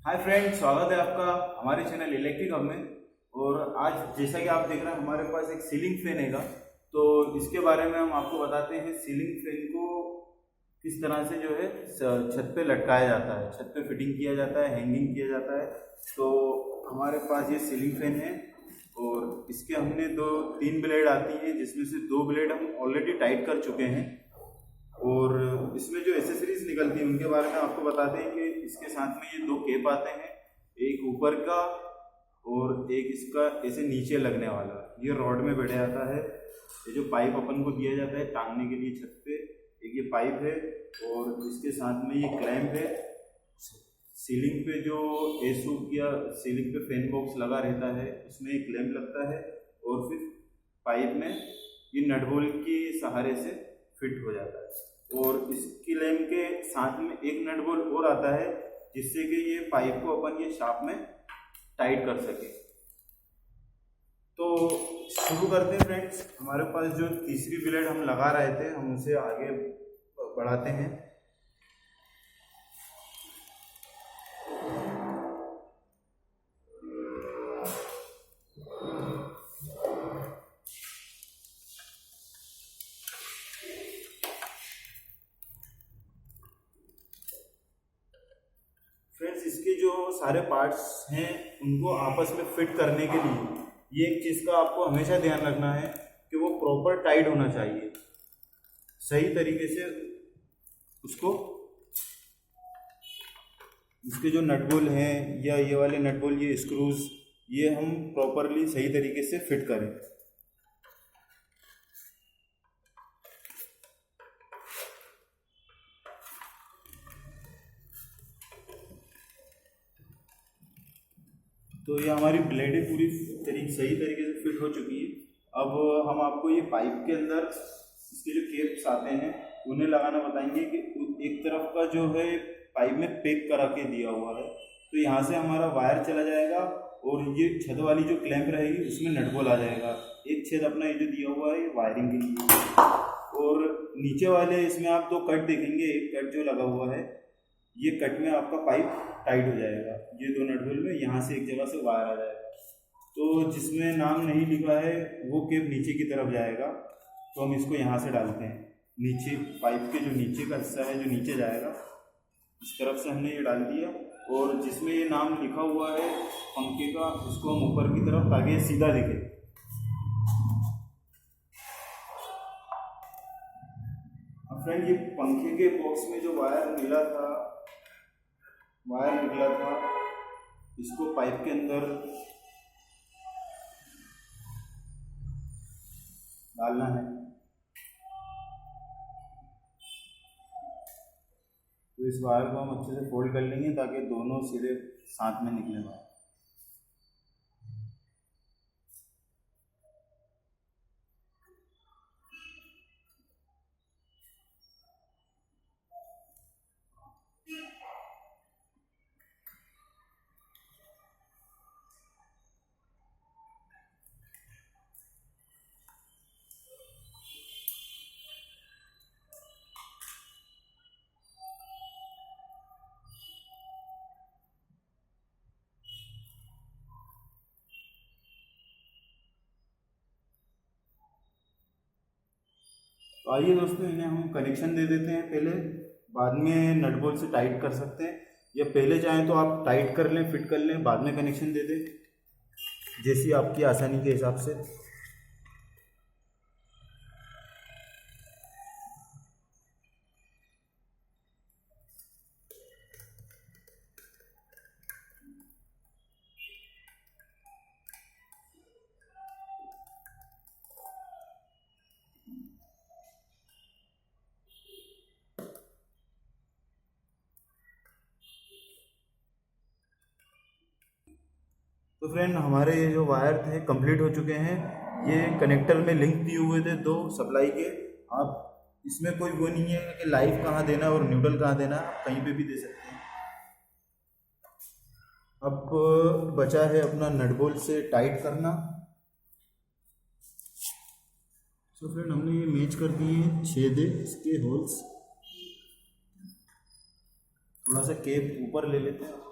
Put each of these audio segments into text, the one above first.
Hi friend, स्वागत है आपका हमारे चैनल इलेक्ट्रिक हब में। और आज जैसा कि आप देख रहे हैं हमारे पास एक सीलिंग फैन हैगा। तो इसके बारे में हम आपको बताते हैं सीलिंग फैन को किस तरह से जो है छत पे लटकाया जाता है, छत पे फिटिंग किया जाता है, हैंगिंग किया जाता है। तो हमारे पास ये सीलिंग फैन है और इसके हमने दो तीन ब्लेड आती हैं, जिसमें से दो ब्लेड हम ऑलरेडी टाइट कर चुके हैं। और इसमें जो एसेसरीज निकलती हैं उनके बारे में आपको बताते हैं कि इसके साथ में ये दो केप आते हैं, एक ऊपर का और एक इसका ऐसे नीचे लगने वाला। ये रॉड में बैठ जाता है। ये जो पाइप अपन को दिया जाता है टांगने के लिए छत पे, एक ये पाइप है और इसके साथ में ये क्लैंप है। सीलिंग पे जो एसूक या सीलिंग पे फैन बॉक्स लगा रहता है उसमें एक क्लैंप लगता है और फिर पाइप में ये नट बोल्ट के सहारे से फिट हो जाता है। और इसकी लैम्प के साथ में एक नट बोल्ट और आता है जिससे कि ये पाइप को अपन ये शाफ्ट में टाइट कर सके। तो शुरू करते हैं फ्रेंड्स। हमारे पास जो तीसरी ब्लेड हम लगा रहे थे हम उसे आगे बढ़ाते हैं। फ्रेंड्स, इसके जो सारे पार्ट्स हैं उनको आपस में फिट करने के लिए ये एक चीज़ का आपको हमेशा ध्यान रखना है कि वो प्रॉपर टाइट होना चाहिए। सही तरीके से उसको इसके जो नट बोल्ट हैं या ये वाले नट बोल्ट, ये स्क्रूज, ये हम प्रॉपरली सही तरीके से फिट करें। तो ये हमारी ब्लेडें पूरी सही तरीके से फिट हो चुकी है। अब हम आपको ये पाइप के अंदर इसके जो केप्स आते हैं उन्हें लगाना बताएंगे कि एक तरफ का जो है पाइप में पैक करा के दिया हुआ है, तो यहाँ से हमारा वायर चला जाएगा और ये छत वाली जो क्लैंप रहेगी उसमें नट बोल्ट आ जाएगा। एक छेद अपना ये जो दिया हुआ है ये वायरिंग के लिए। और नीचे वाले इसमें आप दो कट देखेंगे, एक कट जो लगा हुआ है ये कट में आपका पाइप टाइट हो जाएगा। ये दो नट बोल्ट में यहाँ से एक जगह से वायर आ जाएगा। तो जिसमें नाम नहीं लिखा है वो केप नीचे की तरफ जाएगा, तो हम इसको यहाँ से डालते हैं। नीचे पाइप के जो नीचे का हिस्सा है जो नीचे जाएगा इस तरफ से हमने ये डाल दिया। और जिसमें ये नाम लिखा हुआ है पंखे का उसको हम ऊपर की तरफ, ताकि ये सीधा दिखे। अब फ्रेंड, ये पंखे के बॉक्स में जो वायर निकला था इसको पाइप के अंदर डालना है। तो इस वायर को हम अच्छे से फोल्ड कर लेंगे ताकि दोनों सिरे साथ में निकले वायर। तो आइए दोस्तों, इन्हें हम कनेक्शन दे देते हैं पहले, बाद में नट बोल्ट से टाइट कर सकते हैं, या पहले चाहें तो आप टाइट कर लें, फिट कर लें, बाद में कनेक्शन दे दें, जैसी आपकी आसानी के हिसाब से। तो फ्रेंड, हमारे ये जो वायर थे कंप्लीट हो चुके हैं। ये कनेक्टर में लिंक दिए हुए थे दो सप्लाई के। आप इसमें कोई वो नहीं है कि लाइव कहाँ देना और न्यूट्रल कहाँ देना, आप कहीं पे भी दे सकते हैं। अब बचा है अपना नट बोल्ट से टाइट करना। तो फ्रेंड, हमने ये मैच कर दिए हैं छेद इसके होल्स। थोड़ा सा केप ऊपर ले लेते हैं।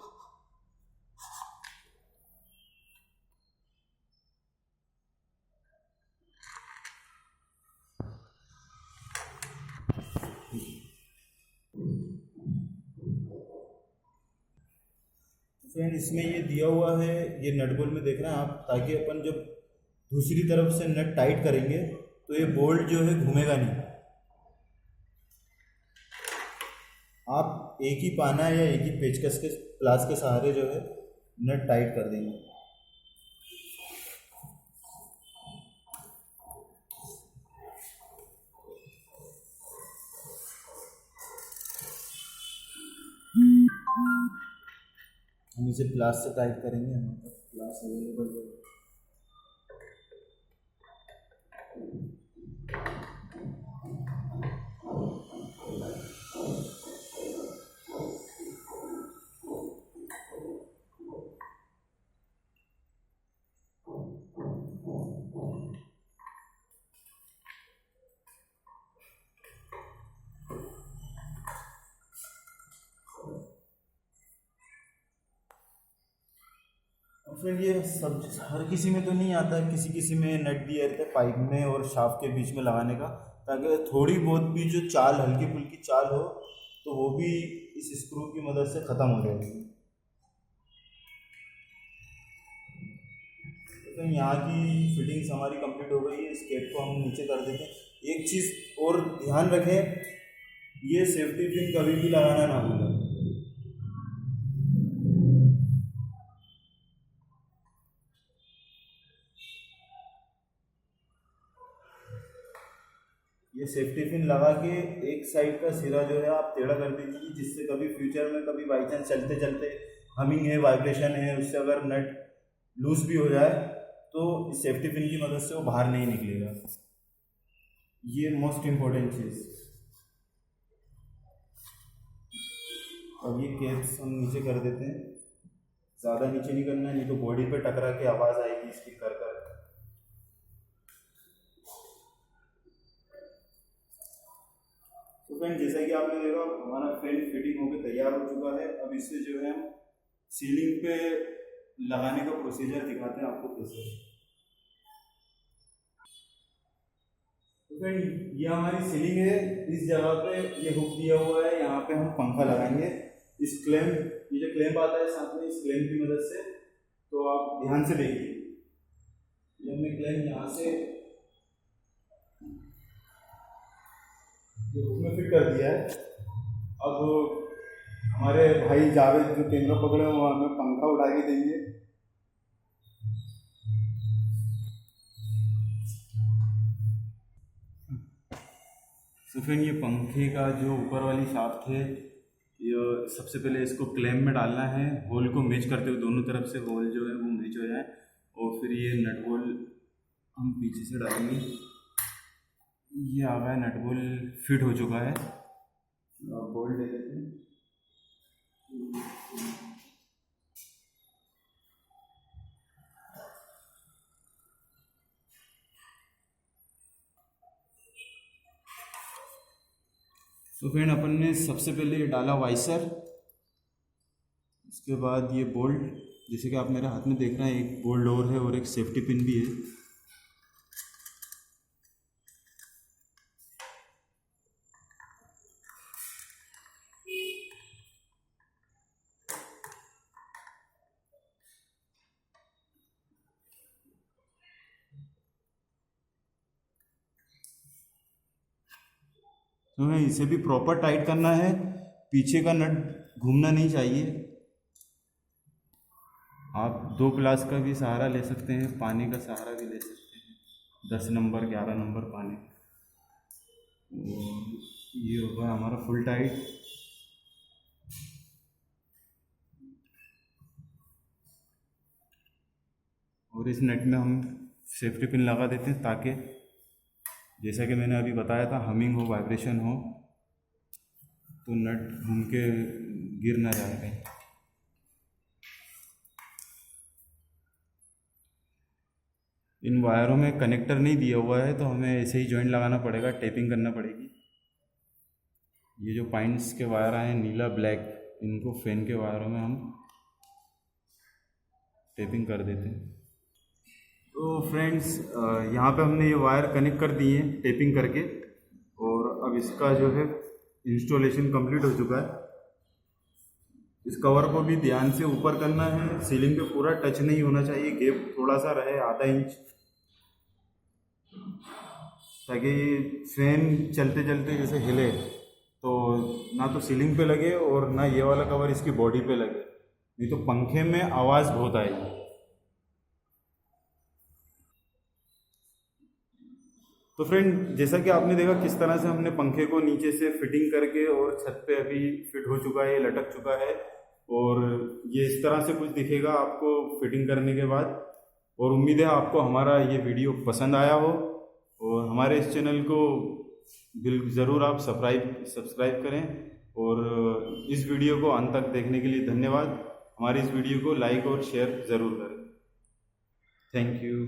फ्रेंड इसमें ये दिया हुआ है, ये नट बोल्ट में देख रहे हैं आप, ताकि अपन जब दूसरी तरफ से नट टाइट करेंगे तो ये बोल्ट जो है घूमेगा नहीं। आप एक ही पाना या एक ही पेचकस के प्लास के सहारे जो है नट टाइट कर देंगे। हम इसे प्लास से टाइट करेंगे, हमारे पास प्लास अवेलेबल है। फ्रेंड ये सब हर किसी में तो नहीं आता है, किसी किसी में नट दिया रहता है पाइप में और शाफ्ट के बीच में लगाने का, ताकि थोड़ी बहुत भी जो चाल, हल्की फुल्की चाल हो तो वो भी इस स्क्रू की मदद से ख़त्म हो जाएगी। तो यहाँ की फिटिंग्स हमारी कंप्लीट हो गई है, इस कैप को हम नीचे कर देते हैं। एक चीज़ और ध्यान रखें, ये सेफ्टी पिन कभी भी लगाना ना भूलें। ये सेफ्टी पिन लगा के एक साइड का सिरा जो है आप टेढ़ा कर दीजिए, जिससे कभी फ्यूचर में कभी बाई चांस चलते चलते हमिंग है, वाइब्रेशन है, उससे अगर नट लूज भी हो जाए तो इस सेफ्टी पिन की मदद से वो बाहर नहीं निकलेगा। ये मोस्ट इम्पोर्टेंट चीज़। अब ये कैप्स हम नीचे कर देते हैं, ज़्यादा नीचे नहीं करना है, नहीं तो बॉडी पे टकरा के आवाज़ आएगी इसकी कर कर। तो फ्रेंड जैसा कि आपने देखा, हमारा फैन फिटिंग होकर तैयार हो चुका है। अब इससे जो है हम सीलिंग पे लगाने का प्रोसीजर दिखाते हैं आपको कैसे। तो फ्रेंड ये हमारी सीलिंग है, इस जगह पे ये हुक दिया हुआ है, यहाँ पे हम पंखा लगाएंगे। इस क्लैंप, ये जो क्लैंप आता है साथ में, इस क्लैंप की मदद से, तो आप ध्यान से देखिए, ये हमने क्लैंप यहाँ से हुक में फिट कर दिया है। अब हमारे भाई जावेद जो कैमरा पकड़े वो हमें पंखा उठा के देंगे। तो फ्रेंड ये पंखे का जो ऊपर वाली शाफ्ट है, ये सबसे पहले इसको क्लैंप में डालना है, होल को मैच करते हुए, दोनों तरफ से होल जो है वो मैच हो जाए, और फिर ये नट होल हम पीछे से डालेंगे। ये आ गया, नट होल फिट हो चुका है। बोल्ट ले लेते हैं। तो फ्रेंड अपन ने सबसे पहले ये डाला वाइसर, इसके बाद ये बोल्ट, जैसे कि आप मेरे हाथ में देख रहे हैं, एक बोल्ट और है और एक सेफ्टी पिन भी है। तो हमें इसे भी प्रॉपर टाइट करना है, पीछे का नट घूमना नहीं चाहिए। आप 2 प्लास का भी सहारा ले सकते हैं, पानी का सहारा भी ले सकते हैं, 10 नंबर 11 नंबर पानी। ये होगा हमारा फुल टाइट। और इस नट में हम सेफ्टी पिन लगा देते हैं, ताकि जैसा कि मैंने अभी बताया था, हमिंग हो, वाइब्रेशन हो, तो नट घूम के गिर ना जाए कहीं। इन वायरों में कनेक्टर नहीं दिया हुआ है, तो हमें ऐसे ही जॉइंट लगाना पड़ेगा, टेपिंग करना पड़ेगी। ये जो पाइंट्स के वायर आए हैं नीला ब्लैक, इनको फैन के वायरों में हम टेपिंग कर देते हैं। तो फ्रेंड्स यहाँ पे हमने ये वायर कनेक्ट कर दिए हैं टेपिंग करके, और अब इसका जो है इंस्टॉलेशन कंप्लीट हो चुका है। इस कवर को भी ध्यान से ऊपर करना है, सीलिंग पे पूरा टच नहीं होना चाहिए, गैप थोड़ा सा रहे आधा इंच, ताकि फैन चलते चलते जैसे हिले तो ना तो सीलिंग पे लगे और ना ये वाला कवर इसकी बॉडी पे लगे, नहीं तो पंखे में आवाज़ बहुत आएगी। तो फ्रेंड, जैसा कि आपने देखा किस तरह से हमने पंखे को नीचे से फिटिंग करके और छत पे अभी फिट हो चुका है, लटक चुका है, और ये इस तरह से कुछ दिखेगा आपको फिटिंग करने के बाद। और उम्मीद है आपको हमारा ये वीडियो पसंद आया हो, और हमारे इस चैनल को ज़रूर आप सब्सक्राइब करें, और इस वीडियो को अंत तक देखने के लिए धन्यवाद। हमारी इस वीडियो को लाइक और शेयर ज़रूर करें। Thank you.